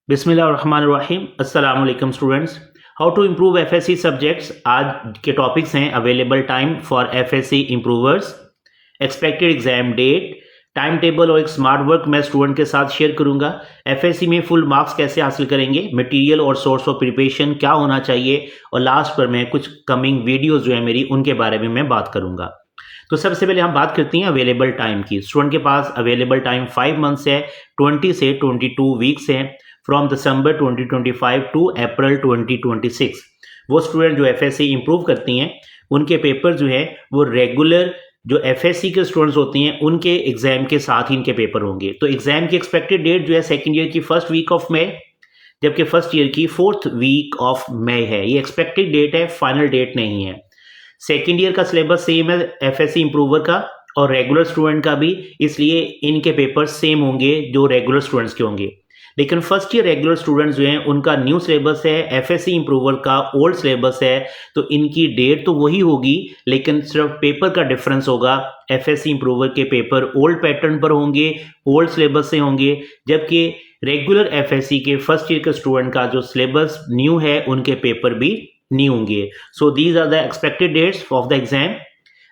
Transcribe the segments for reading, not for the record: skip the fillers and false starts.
बिस्मिल्लाहिर्रहमानिर्रहीम अस्सलाम वालेकुम students. How to improve FSc subjects. आज के टॉपिक्स हैं available time for FSc improvers, expected exam date, time table और एक स्मार्ट वर्क मैं स्टूडेंट के साथ शेयर करूंगा। एफएससी में फुल मार्क्स कैसे हासिल करेंगे, मटेरियल और सोर्स ऑफ प्रिपरेशन क्या होना चाहिए, और लास्ट पर मैं कुछ कमिंग वीडियोज़ जो है मेरी उनके बारे में मैं बात करूंगा। तो सबसे पहले हम बात करते हैं अवेलेबल टाइम की। स्टूडेंट के पास अवेलेबल टाइम 5 मंथ्स है, 20 से 22 वीक्स हैं, फ्रॉम दिसंबर 2025 टू अप्रैल 2026। वो स्टूडेंट जो एफएससी इंप्रूव करती हैं उनके पेपर जो है वो रेगुलर जो एफएससी के स्टूडेंट्स होती हैं उनके एग्जाम के साथ ही इनके पेपर होंगे। तो एग्जाम की एक्सपेक्टेड डेट जो है सेकेंड ईयर की फर्स्ट वीक ऑफ मई, जबकि फर्स्ट ईयर की फोर्थ वीक ऑफ मई है। ये एक्सपेक्टेड डेट है, फाइनल डेट नहीं है। सेकेंड ईयर का सिलेबस सेम है एफएससी इंप्रूवर का और रेगुलर स्टूडेंट का भी, इसलिए इनके पेपर सेम होंगे जो रेगुलर स्टूडेंट्स के होंगे। लेकिन फर्स्ट ईयर रेगुलर स्टूडेंट्स जो हैं उनका न्यू सिलेबस है, एफएससी इंप्रूवर का ओल्ड सिलेबस है, तो इनकी डेट तो वही होगी लेकिन सिर्फ पेपर का डिफरेंस होगा। एफएससी इंप्रूवर के पेपर ओल्ड पैटर्न पर होंगे, ओल्ड सिलेबस से होंगे, जबकि रेगुलर एफएससी के फर्स्ट ईयर के स्टूडेंट का जो सिलेबस न्यू है उनके पेपर भी न्यू होंगे। So these are the expected dates of the exam.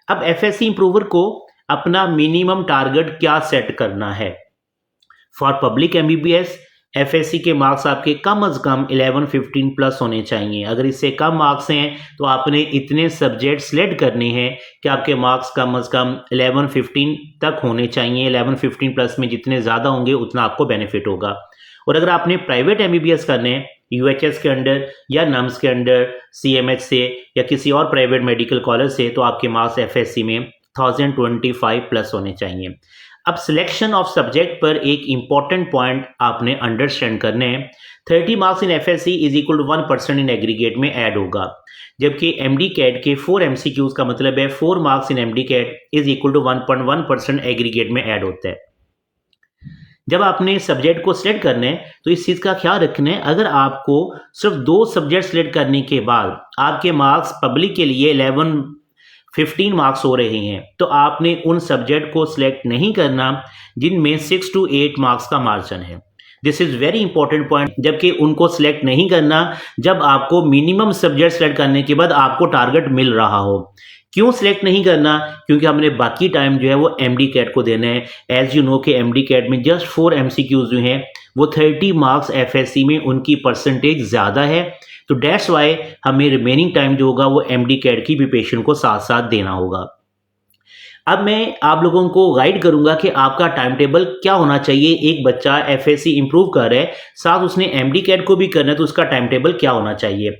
अब एफएससी इंप्रूवर को अपना मिनिमम टारगेट क्या सेट करना है। फॉर पब्लिक एमबीबीएस एफएससी के मार्क्स आपके कम अज कम 11-15 प्लस होने चाहिए। अगर इससे कम मार्क्स हैं तो आपने इतने सब्जेक्ट सिलेक्ट करने हैं कि आपके मार्क्स कम अज कम 11-15 तक होने चाहिए। 11-15 प्लस में जितने ज़्यादा होंगे उतना आपको बेनिफिट होगा। और अगर आपने प्राइवेट एमबीबीएस करने हैं यूएचएस के अंडर या नम्स के अंडर, सीएमएच से या किसी और प्राइवेट मेडिकल कॉलेज से, तो आपके मार्क्स एफएससी में 1025 प्लस होने चाहिए। अब सिलेक्शन ऑफ सब्जेक्ट पर एक इंपॉर्टेंट पॉइंट आपने अंडरस्टैंड करने हैं। 30 marks in FSC is equal to 1% in aggregate में ऐड होगा, जबकि एमडी कैट के 4 एमसीक्यूज का मतलब है 4 marks in MD CAT is equal to 1.1% aggregate में ऐड होता है। जब आपने सब्जेक्ट को सिलेक्ट करना है तो इस चीज़ का ख्याल रखना है, अगर आपको सिर्फ 2 सब्जेक्ट सिलेक्ट करने के बाद आपके मार्क्स पब्लिक के लिए 11-15 मार्क्स हो रहे हैं तो आपने उन सब्जेक्ट को सिलेक्ट नहीं करना जिनमें 6 to 8 मार्क्स का मार्जिन है। This is very important point. जबकि उनको सिलेक्ट नहीं करना जब आपको मिनिमम सब्जेक्ट सिलेक्ट करने के बाद आपको टारगेट मिल रहा हो। क्यों सिलेक्ट नहीं करना? क्योंकि हमने बाकी टाइम जो है वो एमडी कैट को देना है। एज यू नो कि एमडी कैट में जस्ट 4 एमसीक्यूज जो हैं वो 30 मार्क्स एफएससी में उनकी परसेंटेज ज़्यादा है, तो डेट्स वाई हमें रिमेनिंग टाइम जो होगा वो एमडी कैट की प्रिपरेशन को साथ साथ देना होगा। अब मैं आप लोगों को गाइड करूंगा कि आपका टाइम टेबल क्या होना चाहिए। एक बच्चा एफएससी इंप्रूव कर रहा है, साथ उसने एमडी कैट को भी करना है, तो उसका टाइम टेबल क्या होना चाहिए।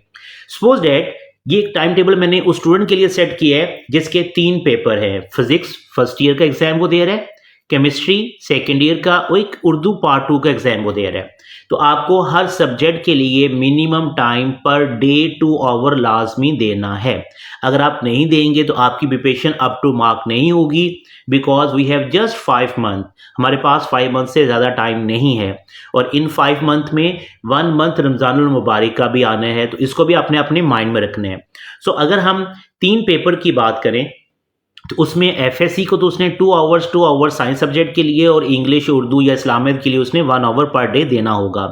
सपोज दैट ये एक टाइम टेबल मैंने उस स्टूडेंट के लिए सेट किया है जिसके 3 पेपर है। फिजिक्स फर्स्ट ईयर का एग्जाम वो दे रहा है, केमिस्ट्री सेकेंड ईयर का, और एक उर्दू पार्ट 2 का एग्जाम वो दे रहा है। तो आपको हर सब्जेक्ट के लिए minimum time per day 2 hour लाजमी देना है। अगर आप नहीं देंगे तो आपकी प्रिपरेशन अप टू मार्क नहीं होगी, because we have just 5 month. हमारे पास 5 मंथ से ज़्यादा टाइम नहीं है, और इन 5 मंथ में 1 मंथ रमज़ानुल मुबारक का भी आना है, तो इसको भी आपने अपने माइंड में रखना है। सो अगर हम 3 पेपर की बात करें तो उसमें एफएससी को तो उसने 2 आवर्स साइंस सब्जेक्ट के लिए, और इंग्लिश उर्दू या इस्लामिक के लिए उसने 1 आवर पर डे देना होगा।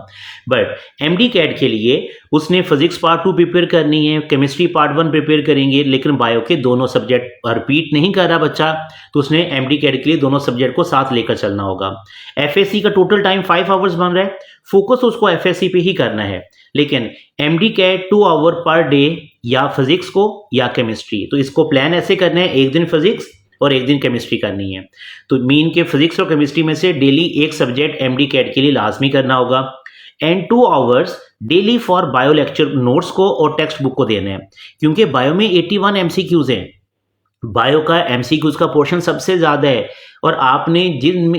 बट एमडी कैट के लिए उसने फिजिक्स पार्ट 2 प्रिपेयर करनी है, केमिस्ट्री पार्ट 1 प्रिपेयर करेंगे, लेकिन बायो के दोनों सब्जेक्ट रिपीट नहीं कर रहा बच्चा, तो उसने एमडी कैट के लिए दोनों सब्जेक्ट को साथ लेकर चलना होगा। एफएससी का टोटल टाइम 5 आवर्स बन रहा है, फोकस उसको एफएससी पे ही करना है, लेकिन MD CAT 2 hour per day या फिजिक्स को या केमिस्ट्री। तो इसको प्लान ऐसे करना है, एक दिन फिजिक्स और एक दिन केमिस्ट्री करनी है। तो मीन के फिजिक्स और केमिस्ट्री में से डेली एक सब्जेक्ट एमडी कैट के लिए लाजमी करना होगा, and 2 hours daily for bio lecture notes को और टेक्स्ट बुक को देना है। क्योंकि बायो में 81 एमसीक्यूज हैं, बायो का एमसीक्यूज का पोर्शन सबसे ज़्यादा है, और आपने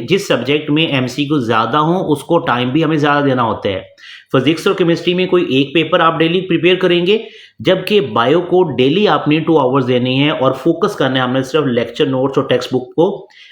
जिस सब्जेक्ट में एमसीक्यू ज़्यादा हो उसको टाइम भी हमें ज़्यादा देना होता है। फिजिक्स और केमिस्ट्री में कोई एक पेपर आप डेली प्रिपेयर करेंगे, जबकि बायो को डेली आपने 2 आवर्स देने हैं और फोकस करना है हमने सिर्फ लेक्चर नोट्स और टेक्स्ट बुक को।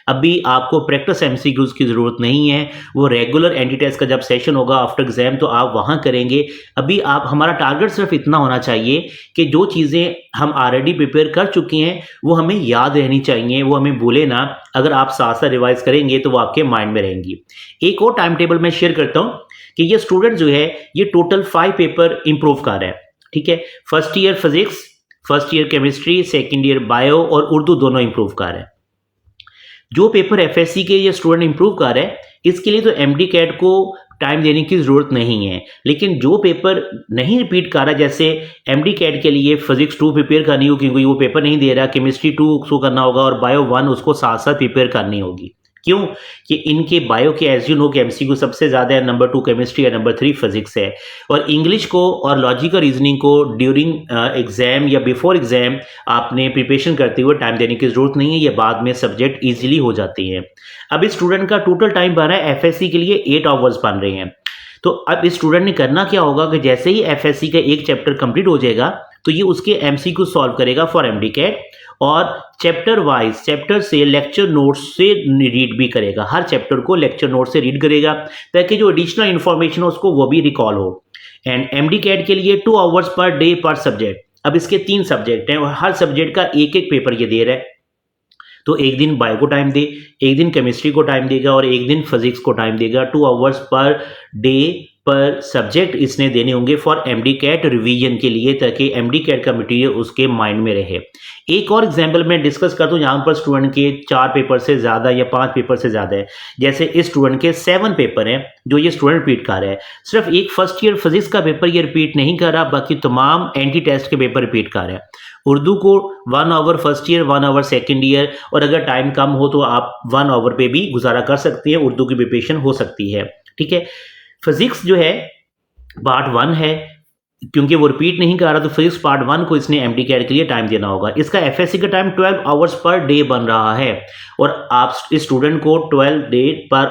अभी आपको प्रैक्टिस एमसीक्यूज की ज़रूरत नहीं है, वो रेगुलर एंटी टेस्ट का जब सेशन होगा आफ्टर एग्जाम तो आप वहाँ करेंगे। अभी आप हमारा टारगेट सिर्फ इतना होना चाहिए कि जो चीज़ें हम ऑलरेडी प्रिपेयर कर चुके हैं वो हमें याद रहनी चाहिए, वो हमें भूले ना। अगर आप साथ साथ रिवाइज करेंगे तो वो आपके माइंड में रहेंगी। एक और टाइम टेबल मैं शेयर करता हूँ कि ये स्टूडेंट जो है ये टोटल 5 पेपर इंप्रूव कर रहा है, ठीक है। First year physics, first year chemistry, second year bio और उर्दू दोनों इंप्रूव कर रहा है। जो पेपर एफएससी के ये स्टूडेंट इंप्रूव कर रहा है इसके लिए तो एमडी कैट को टाइम देने की जरूरत नहीं है, लेकिन जो पेपर नहीं रिपीट कर रहा, जैसे एमडी कैट के लिए फिजिक्स 2 प्रिपेयर करनी होगी क्योंकि वो पेपर नहीं दे रहा, केमिस्ट्री 2 उसको करना होगा और बायो 1 उसको साथ साथ प्रिपेयर करनी होगी। क्यों कि इनके बायो के एज यू नो कि एमसीक्यू सबसे ज्यादा है, नंबर 2 केमिस्ट्री है, नंबर 3 फिजिक्स है। और इंग्लिश को और लॉजिकल रीजनिंग को ड्यूरिंग एग्जाम या बिफोर एग्जाम आपने प्रिपरेशन करते हुए टाइम देने की जरूरत नहीं है, ये बाद में सब्जेक्ट इजीली हो जाती हैं। अब इस स्टूडेंट का टोटल टाइम बन रहा है एफएससी के लिए 8 आवर्स बन रहे हैं। तो अब इस स्टूडेंट ने करना क्या होगा कि जैसे ही एफएससी का एक चैप्टर कंप्लीट हो जाएगा तो ये उसके एमसीक्यू सॉल्व करेगा फॉर एमडी कैट और चैप्टर वाइज चैप्टर से लेक्चर नोट्स से रीड भी करेगा, हर चैप्टर को लेक्चर नोट से रीड करेगा ताकि जो एडिशनल इंफॉर्मेशन हो उसको वो भी रिकॉल हो। एंड एमडी कैट के लिए 2 आवर्स पर डे पर सब्जेक्ट। अब इसके 3 सब्जेक्ट हैं और हर सब्जेक्ट का एक एक पेपर ये दे रहा है, तो एक दिन बायो को टाइम दे, एक दिन केमिस्ट्री को टाइम देगा और एक दिन फिजिक्स को टाइम देगा। 2 आवर्स पर डे पर सब्जेक्ट इसने देने होंगे फॉर एमडी कैट रिवीजन के लिए ताकि एमडी कैट का मटेरियल उसके माइंड में रहे। एक और एग्जांपल मैं डिस्कस करता हूँ यहाँ पर स्टूडेंट के 4 पेपर से ज़्यादा या 5 पेपर से ज़्यादा है। जैसे इस स्टूडेंट के 7 पेपर हैं जो ये स्टूडेंट रिपीट कर रहा है। सिर्फ एक फर्स्ट ईयर फिजिक्स का पेपर ये रिपीट नहीं कर रहा, बाकी तमाम एंटी टेस्ट के पेपर रिपीट कर रहा है। उर्दू को 1 hour first year, 1 hour second year, और अगर टाइम कम हो तो आप 1 आवर पे भी गुजारा कर सकते हैं, उर्दू की प्रिपरेशन हो सकती है, ठीक है। फिजिक्स जो है पार्ट 1 है, क्योंकि वो रिपीट नहीं कर रहा तो फिजिक्स पार्ट 1 को इसने एमडी कैट के लिए टाइम देना होगा। इसका एफएससी का टाइम 12 आवर्स पर डे बन रहा है और आप इस स्टूडेंट को 12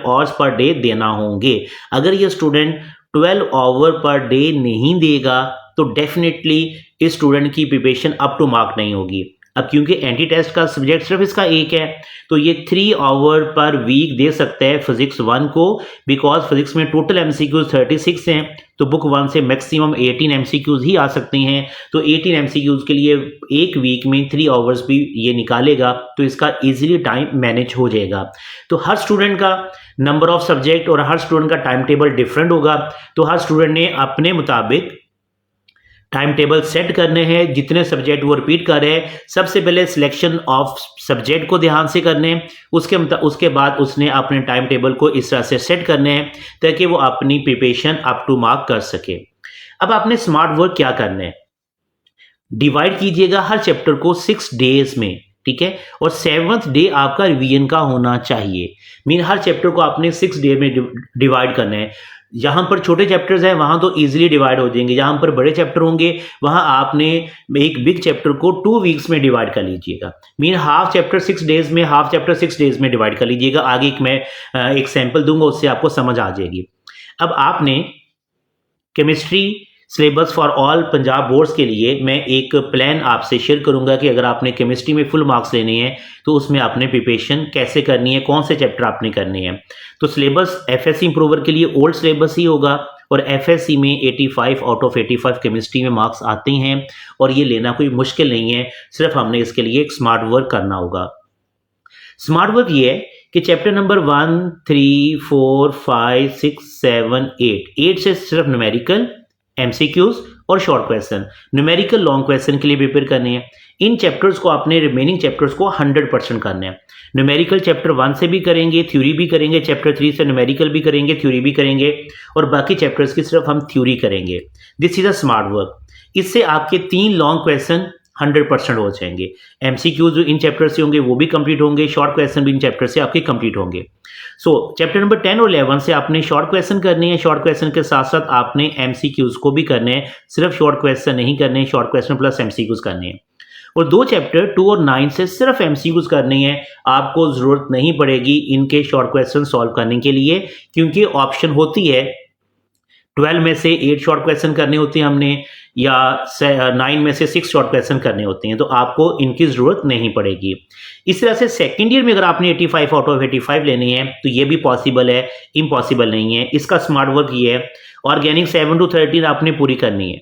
आवर्स पर डे देना होंगे। अगर ये स्टूडेंट 12 आवर पर डे नहीं देगा तो डेफिनेटली इस स्टूडेंट की प्रिपरेशन अप टू मार्क नहीं होगी। अब क्योंकि एंटी टेस्ट का सब्जेक्ट सिर्फ इसका एक है तो ये 3 आवर पर वीक दे सकता है फिजिक्स 1 को, बिकॉज फिजिक्स में टोटल एमसीक्यूज 36 हैं तो बुक 1 से मैक्सिमम 18 एमसीक्यूज ही आ सकते हैं। तो 18 एमसीक्यूज के लिए एक वीक में 3 आवर्स भी ये निकालेगा तो इसका इजीली टाइम मैनेज हो जाएगा। तो हर स्टूडेंट का नंबर ऑफ सब्जेक्ट और हर स्टूडेंट का टाइम टेबल डिफरेंट होगा, तो हर स्टूडेंट ने अपने मुताबिक टाइम टेबल सेट करने हैं। जितने सब्जेक्ट वो रिपीट कर रहे हैं सबसे पहले सिलेक्शन ऑफ सब्जेक्ट को ध्यान से करने, उसके बाद उसने अपने टाइम टेबल को इस तरह से सेट करने हैं ताकि वो अपनी प्रिपरेशन अप टू मार्क कर सके। अब आपने स्मार्ट वर्क क्या करना है, डिवाइड कीजिएगा हर चैप्टर को 6 डेज में, ठीक है, और 7th डे आपका रिवीजन का होना चाहिए। मीन हर चैप्टर को आपने 6 डे में डिवाइड करना है। जहां पर छोटे चैप्टर्स हैं वहां तो इजीली डिवाइड हो जाएंगे, जहां पर बड़े चैप्टर होंगे वहां आपने एक बिग चैप्टर को 2 वीक्स में डिवाइड कर लीजिएगा। मीन हाफ चैप्टर 6 डेज में, हाफ चैप्टर 6 डेज में डिवाइड कर लीजिएगा। आगे मैं एक सैंपल दूंगा उससे आपको समझ आ जाएगी। अब आपने chemistry syllabus for all Punjab boards के लिए मैं एक प्लान आपसे शेयर करूंगा कि अगर आपने केमिस्ट्री में फुल मार्क्स लेने हैं तो उसमें आपने प्रिपरेशन कैसे करनी है, कौन से चैप्टर आपने करने हैं। तो सिलेबस एफएससी इंप्रूवर के लिए ओल्ड सिलेबस ही होगा और एफएससी में 85 आउट ऑफ 85 केमिस्ट्री में मार्क्स आते हैं और ये लेना कोई मुश्किल नहीं है, सिर्फ हमने इसके लिए एक स्मार्ट वर्क करना होगा। स्मार्ट वर्क ये है कि चैप्टर नंबर 1, 3, 4, 5, 6, 7, 8 से सिर्फ न्यूमेरिकल, एमसीक्यूज और short question, numerical long question के लिए प्रिपेयर करने हैं। इन चैप्टर्स को आपने रिमेनिंग चैप्टर्स को 100% करना है। न्यूमेरिकल चैप्टर 1 से भी करेंगे, थ्योरी भी करेंगे, चैप्टर 3 से न्यूमेरिकल भी करेंगे, थ्योरी भी करेंगे और बाकी चैप्टर्स की सिर्फ हम थ्योरी करेंगे। This is a smart work. इससे आपके 3 लॉन्ग क्वेश्चन 100% हो जाएंगे। एमसीक्यूज जो इन चैप्टर से होंगे वो भी कंप्लीट होंगे, शॉर्ट क्वेश्चन भी इन चैप्टर से आपके कंप्लीट होंगे। सो चैप्टर नंबर 10 और 11 से आपने शॉर्ट क्वेश्चन करने हैं, शॉर्ट क्वेश्चन के साथ साथ आपने एमसीक्यूज को भी करने हैं, सिर्फ शॉर्ट क्वेश्चन नहीं करने हैं, शॉर्ट क्वेश्चन प्लस एमसीक्यूज करने हैं। और 2 चैप्टर 2 और 9 से सिर्फ एमसीक्यूज करने हैं, आपको जरूरत नहीं पड़ेगी इनके शॉर्ट क्वेश्चन सॉल्व करने के लिए, क्योंकि ऑप्शन होती है 12 में से 8 शॉर्ट क्वेश्चन करने होते हैं हमने, या 9 में से 6 शॉर्ट क्वेश्चन करने होते हैं, तो आपको इनकी जरूरत नहीं पड़ेगी। इस तरह से सेकेंड ईयर में अगर आपने 85 आउट ऑफ 85 लेने हैं तो ये भी पॉसिबल है, इम्पॉसिबल नहीं है। इसका स्मार्ट वर्क ये है, ऑर्गेनिक 7 to 13 आपने पूरी करनी है,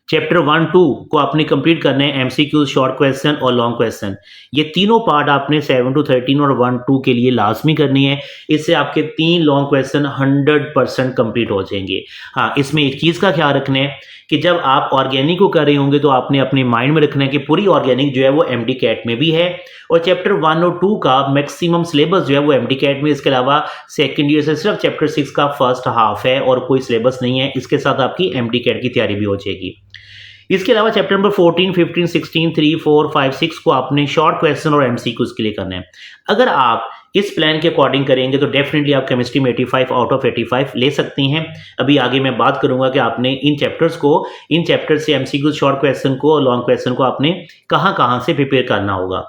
चैप्टर 1-2 को आपने कंप्लीट करना है, एमसीक्यू, शॉर्ट क्वेश्चन और लॉन्ग क्वेश्चन। ये तीनों पार्ट आपने 7 to 13 और 1-2 के लिए लाजमी करनी है। इससे आपके 3 लॉन्ग क्वेश्चन 100% कंप्लीट हो जाएंगे। हाँ, इसमें एक चीज़ का ख्याल रखना है कि जब आप ऑर्गेनिक को कर रहे होंगे तो आपने अपने माइंड में रखना है कि पूरी ऑर्गेनिक जो है वो एमडी कैट में भी है, और चैप्टर 1 और 2 का मैक्सिमम सिलेबस जो है वो एमडी कैट में। इसके अलावा सेकेंड ईयर से सिर्फ चैप्टर 6 का फर्स्ट हाफ है और कोई सिलेबस नहीं है। इसके साथ आपकी एमडी कैट की तैयारी भी हो जाएगी। इसके अलावा चैप्टर नंबर 14, 15, 16, 3, 4, 5, 6 को आपने शॉर्ट क्वेश्चन और एमसीक्यूज के लिए करना है। अगर आप इस प्लान के अकॉर्डिंग करेंगे तो डेफिनेटली आप केमिस्ट्री में 85 आउट ऑफ 85 ले सकते हैं। अभी आगे मैं बात करूंगा कि आपने इन चैप्टर से एमसीक्यूज, शॉर्ट क्वेश्चन को और लॉन्ग क्वेश्चन को आपने कहां से प्रिपेयर करना होगा।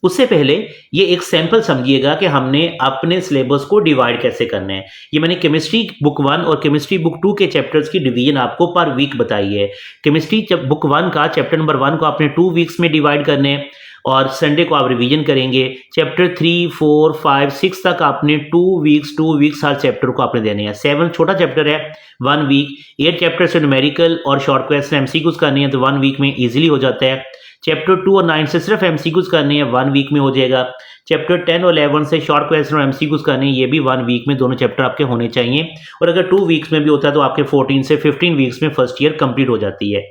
उससे पहले ये एक सैंपल समझिएगा कि हमने अपने सिलेबस को डिवाइड कैसे करना है। ये मैंने केमिस्ट्री बुक 1 और केमिस्ट्री बुक 2 के चैप्टर्स की डिवीजन आपको पर वीक बताई है। केमिस्ट्री बुक 1 का चैप्टर नंबर 1 को आपने 2 वीक्स में डिवाइड करने हैं और संडे को आप रिवीजन करेंगे। चैप्टर 3, 4, 5, 6 तक आपने 2 वीक्स हर चैप्टर को आपने देने हैं। 7 छोटा चैप्टर है, 1 वीक। 8 चैप्टर से न्यूमेरिकल और शॉर्ट क्वेश्चन एमसीक्यूज करनी है तो 1 वीक में इजीली हो जाता है। चैप्टर 2 और 9 से सिर्फ एमसीक्यूज करनी है, 1 वीक में हो जाएगा। चैप्टर 10 और 11 से शॉर्ट क्वेश्चन और एमसीक्यूज करने हैं, ये भी 1 वीक में दोनों चैप्टर आपके होने चाहिए। और अगर 2 वीक्स में भी होता है तो आपके 14 से 15 वीक्स में फर्स्ट ईयर कंप्लीट हो जाती है।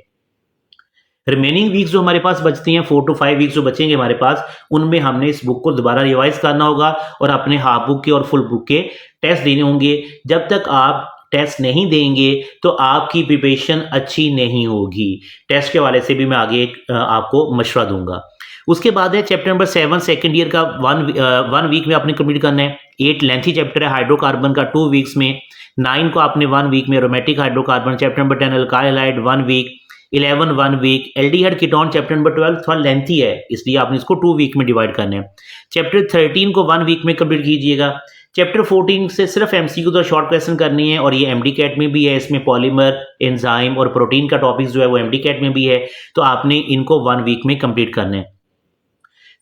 रिमेनिंग वीक्स जो हमारे पास बचती हैं, 4 to 5 वीक्स जो बचेंगे हमारे पास, उनमें हमने इस बुक को दोबारा रिवाइज करना होगा और अपने हाफ बुक के और फुल बुक के टेस्ट देने होंगे। जब तक आप टेस्ट नहीं देंगे तो आपकी प्रिपरेशन अच्छी नहीं होगी। टेस्ट के वाले से भी मैं आगे आपको मशवरा दूंगा। उसके बाद है चैप्टर नंबर 7 सेकेंड ईयर का 1 वीक में आपने कंप्लीट करना है। 8 लेंथी चैप्टर है हाइड्रोकार्बन का 2 वीक्स में। 9 को आपने 1 वीक में aromatic hydrocarbon. Chapter number 10 alkyl halide 1 week. 11 1 week. Aldehyde ketone chapter number 12 थोड़ा लेंथी है, इसलिए आपने इसको 2 वीक में डिवाइड करना है। चैप्टर 13 को 1 वीक में कंप्लीट कीजिएगा। चैप्टर 14 से सिर्फ एमसीक्यू और शॉर्ट क्वेश्चन करनी है और ये एमडी कैट में भी है। इसमें पॉलीमर, एंजाइम और प्रोटीन का टॉपिक जो है वो एमडी कैट में भी है, तो आपने इनको 1 वीक में कंप्लीट करना है।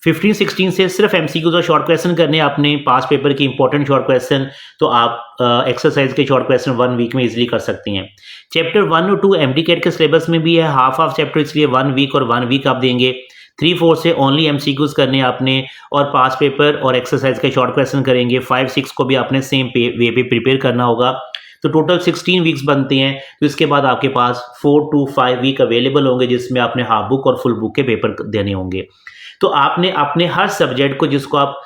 15 16 से सिर्फ एमसीक्यूज और शॉर्ट क्वेश्चन करने आपने, पास पेपर के इंपॉर्टेंट शॉर्ट क्वेश्चन, तो आप एक्सरसाइज के शॉर्ट क्वेश्चन 1 वीक में इजीली कर सकते हैं। चैप्टर 1 और 2 एमडी कैट के सिलेबस में भी है, हाफ चैप्टर, इसलिए 1 वीक और 1 वीक आप देंगे। 3 4 से ओनली एमसीक्यूज करने आपने और पास पेपर और एक्सरसाइज के शॉर्ट क्वेश्चन करेंगे। 5 6 को भी आपने सेम वे पे प्रिपेयर करना होगा। तो टोटल 16 वीक्स बनते हैं। तो इसके बाद आपके पास 4 to 5 वीक अवेलेबल होंगे जिसमें आपने हाफ बुक और फुल बुक के पेपर देने होंगे। तो आपने अपने हर सब्जेक्ट को जिसको आप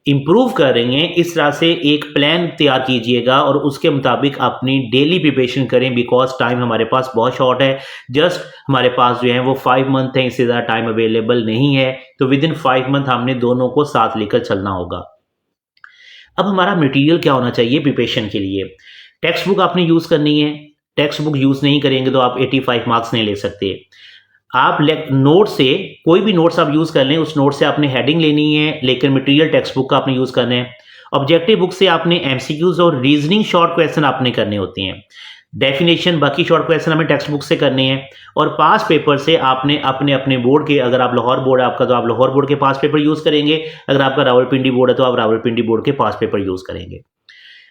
इंप्रूव कर रहे हैं, इस तरह से एक प्लान तैयार कीजिएगा और उसके मुताबिक अपनी डेली प्रिपरेशन करें, बिकॉज टाइम हमारे पास बहुत शॉर्ट है। जस्ट हमारे पास जो है वो 5 मंथ है, इससे ज़्यादा टाइम अवेलेबल नहीं है। तो विद इन 5 मंथ हमने दोनों को साथ लेकर चलना होगा। अब हमारा मटेरियल क्या होना चाहिए प्रिपरेशन के लिए? टेक्स्ट बुक आपने यूज़ करनी है। टेक्स्ट बुक यूज़ नहीं करेंगे तो आप 85 मार्क्स नहीं ले सकते। आप नोट से, कोई भी नोट्स आप यूज़ कर लें, उस नोट से आपने हेडिंग लेनी है, लेकिन मटेरियल टेक्स्ट बुक का आपने यूज़ करना है। ऑब्जेक्टिव बुक से आपने एमसीक्यूज और रीजनिंग शॉर्ट क्वेश्चन आपने करने होते हैं। डेफिनेशन, बाकी शॉर्ट क्वेश्चन हमें टेक्स्ट बुक से करने हैं। और पास पेपर से आपने अपने अपने बोर्ड के, अगर आप लाहौर बोर्ड है आपका तो आप लाहौर बोर्ड के पास पेपर यूज़ करेंगे, अगर आपका रावलपिंडी बोर्ड है तो आप रावलपिंडी बोर्ड के पास पेपर यूज़ करेंगे।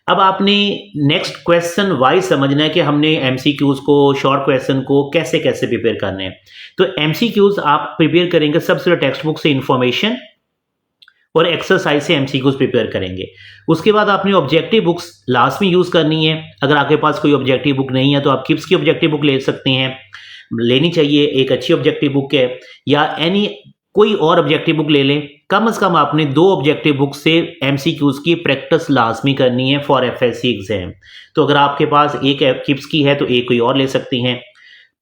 अब आपने नेक्स्ट क्वेश्चन वाइज समझना है कि हमने एमसीक्यूज को, शॉर्ट क्वेश्चन को कैसे कैसे प्रिपेयर करने हैं। तो एमसीक्यूज आप प्रिपेयर करेंगे सबसे टेक्स्ट बुक से इंफॉर्मेशन और एक्सरसाइज से एमसीक्यूज प्रिपेयर करेंगे। उसके बाद आपने ऑब्जेक्टिव बुक्स लास्ट में यूज़ करनी है। अगर आपके पास कोई ऑब्जेक्टिव बुक नहीं है तो आप किप्स की ऑब्जेक्टिव बुक ले सकते हैं, लेनी चाहिए, एक अच्छी ऑब्जेक्टिव बुक है, या कोई और ऑब्जेक्टिव बुक ले लें। कम से कम आपने 2 ऑब्जेक्टिव बुक से एमसीक्यूज की प्रैक्टिस लाजमी करनी है फॉर एफएससी एग्जाम। तो अगर आपके पास एक किप्स की है तो एक कोई और ले सकती हैं।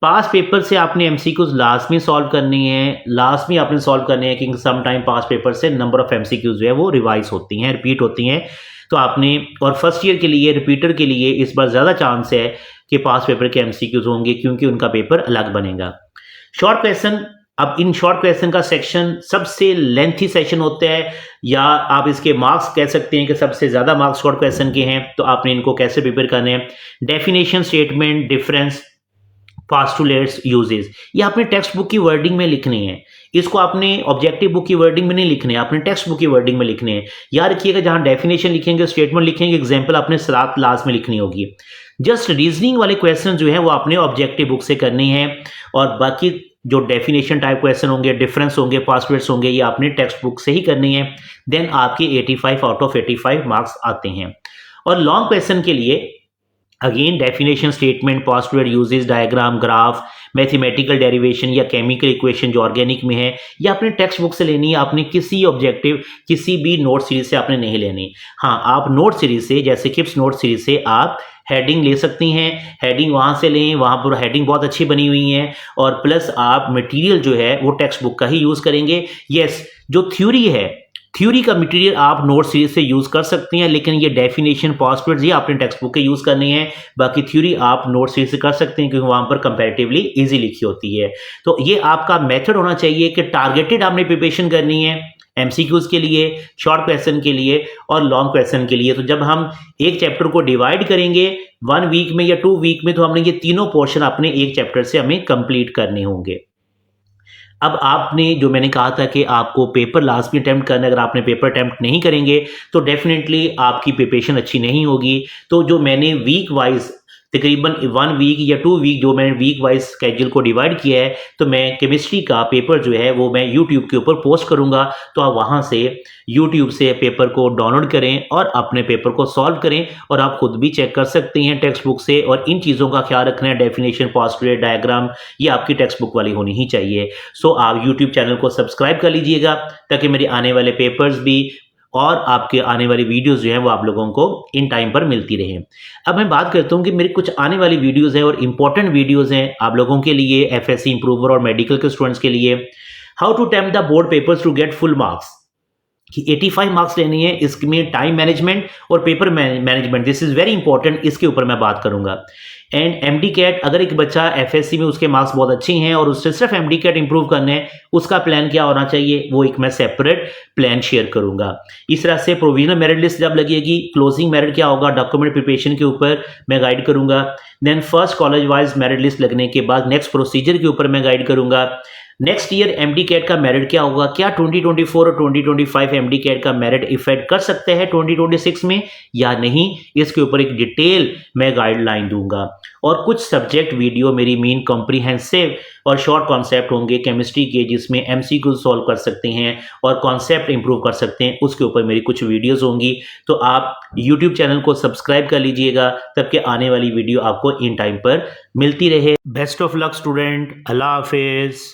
पास पेपर से आपने एमसीक्यूज लाजमी सॉल्व करनी है, लाजमी आपने सॉल्व करने हैं, क्योंकि सम टाइम पास पेपर से नंबर ऑफ एमसीक्यूज जो है वो रिवाइज होती हैं, रिपीट होती हैं। तो आपने, और फर्स्ट ईयर के लिए, रिपीटर के लिए इस बार ज़्यादा चांस है कि पास पेपर के एमसीक्यूज होंगे, क्योंकि उनका पेपर अलग बनेगा। शॉर्ट क्वेश्चन, अब इन शॉर्ट क्वेश्चन का सेक्शन सबसे लेंथी सेशन होता है, या आप इसके मार्क्स कह सकते हैं कि सबसे ज़्यादा मार्क्स शॉर्ट क्वेश्चन के हैं। तो आपने इनको कैसे प्रिपेयर करने हैं? Definition, statement, difference, postulates, uses, ये आपने टेक्स्ट बुक की वर्डिंग में लिखनी है। इसको आपने ऑब्जेक्टिव बुक की वर्डिंग में नहीं लिखने हैं, आपने टेक्स्ट बुक की वर्डिंग में लिखने हैं। याद रखिएगा, जहां डेफिनेशन लिखेंगे, स्टेटमेंट लिखेंगे, एग्जाम्पल आपने साथ लास्ट में लिखनी होगी। जस्ट रीजनिंग वाले क्वेश्चन जो है वो आपने ऑब्जेक्टिव बुक से करने हैं, और बाकी जो डेफिनेशन टाइप क्वेश्चन होंगे, डिफरेंस होंगे, पास्टुलेट्स होंगे, ये आपने टेक्स्ट बुक से ही करनी है। देन आपके 85 आउट ऑफ 85 मार्क्स आते हैं। और लॉन्ग क्वेश्चन के लिए again definition, statement, postulate, uses, diagram, graph, mathematical derivation या केमिकल इक्वेशन जो ऑर्गेनिक में है, ये आपने टेक्स्ट बुक से लेनी है। आपने किसी ऑब्जेक्टिव, किसी भी नोट सीरीज से आपने नहीं लेनी। हाँ, आप नोट सीरीज से, जैसे किप्स नोट सीरीज से आप हेडिंग ले सकती हैं, हेडिंग वहां से लें, वहां पर हेडिंग बहुत अच्छी बनी हुई है, और प्लस आप मटेरियल जो है वो टेक्स्ट बुक का ही यूज करेंगे। यस, जो थ्योरी है, थ्योरी का मटेरियल आप नोट सीरीज से यूज कर सकती हैं, लेकिन ये डेफिनेशन, पोस्टुलेट्स ये आपने टेक्स्ट बुक के यूज करनी है। बाकी थ्योरी आप नोट सीरीज से कर सकते हैं, क्योंकि वहां पर कंपैरेटिवली इजी लिखी होती है। तो ये आपका मेथड होना चाहिए कि टारगेटेड आपने प्रिपरेशन करनी है, एमसीक्यूज के लिए, शॉर्ट क्वेश्चन के लिए और लॉन्ग क्वेश्चन के लिए। तो जब हम एक चैप्टर को डिवाइड करेंगे 1 वीक में या 2 वीक में, तो हमने ये तीनों पोर्शन अपने एक चैप्टर से हमें कंप्लीट करने होंगे। अब आपने, जो मैंने कहा था कि आपको पेपर लास्ट में अटेम्प्ट करना है, अगर आपने पेपर अटेम्प्ट नहीं करेंगे तो डेफिनेटली आपकी प्रिपरेशन अच्छी नहीं होगी। तो जो मैंने वीक वाइज तकरीबन 1 वीक या 2 वीक, जो मैंने वीक वाइज स्केड्यूल को डिवाइड किया है, तो मैं केमिस्ट्री का पेपर जो है वो मैं यूट्यूब के ऊपर पोस्ट करूंगा। तो आप वहां से यूट्यूब से पेपर को डाउनलोड करें और अपने पेपर को सॉल्व करें, और आप खुद भी चेक कर सकते हैं टेक्स्ट बुक से। और इन चीज़ों का ख्याल रखना है, डेफिनेशन, पोस्टुलेट, डायग्राम, ये आपकी टेक्स्ट बुक वाली होनी ही चाहिए। सो आप यूट्यूब चैनल को सब्सक्राइब कर लीजिएगा, ताकि मेरे आने वाले पेपर्स भी और आपके आने वाली वीडियोस जो हैं वो आप लोगों को इन टाइम पर मिलती रहे। अब मैं बात करता हूं कि मेरे कुछ आने वाली वीडियोस हैं और इंपॉर्टेंट वीडियोस हैं आप लोगों के लिए, एफएससी इंप्रूवर और मेडिकल के स्टूडेंट्स के लिए। How to attempt the board papers to get full marks, कि 85 मार्क्स लेनी है, इसमें टाइम मैनेजमेंट और paper management, this is very important, इसके ऊपर मैं बात करूंगा। एंड एमडी कैट, अगर एक बच्चा एफएससी में उसके मार्क्स बहुत अच्छे हैं और उससे सिर्फ एमडी कैट इंप्रूव करने हैं, उसका प्लान क्या होना चाहिए, वो एक मैं सेपरेट प्लान शेयर करूंगा। इस तरह से प्रोविजनल मेरिट लिस्ट जब लगेगी, क्लोजिंग मेरिट क्या होगा, डॉक्यूमेंट प्रिपरेशन के ऊपर मैं गाइड करूंगा। Then first college wise merit list लगने के बाद नेक्स्ट प्रोसीजर के ऊपर मैं गाइड करूंगा। नेक्स्ट ईयर एमडी कैट का मेरिट क्या होगा, क्या 2024 और 2025 एमडी कैट का मेरिट इफेक्ट कर सकते हैं 2026 में या नहीं, इसके ऊपर एक डिटेल मैं गाइडलाइन दूंगा। और कुछ सब्जेक्ट वीडियो मेरी मीन कॉम्प्रिहेंसिव और शॉर्ट कॉन्सेप्ट होंगे केमिस्ट्री के, जिसमें एमसीक्यू सॉल्व कर सकते हैं और कॉन्सेप्ट इंप्रूव कर सकते हैं, उसके ऊपर मेरी कुछ वीडियोस होंगी। तो आप यूट्यूब चैनल को सब्सक्राइब कर लीजिएगा, तब कि आने वाली वीडियो आपको इन टाइम पर मिलती रहे। Best of luck student, Allah Hafiz.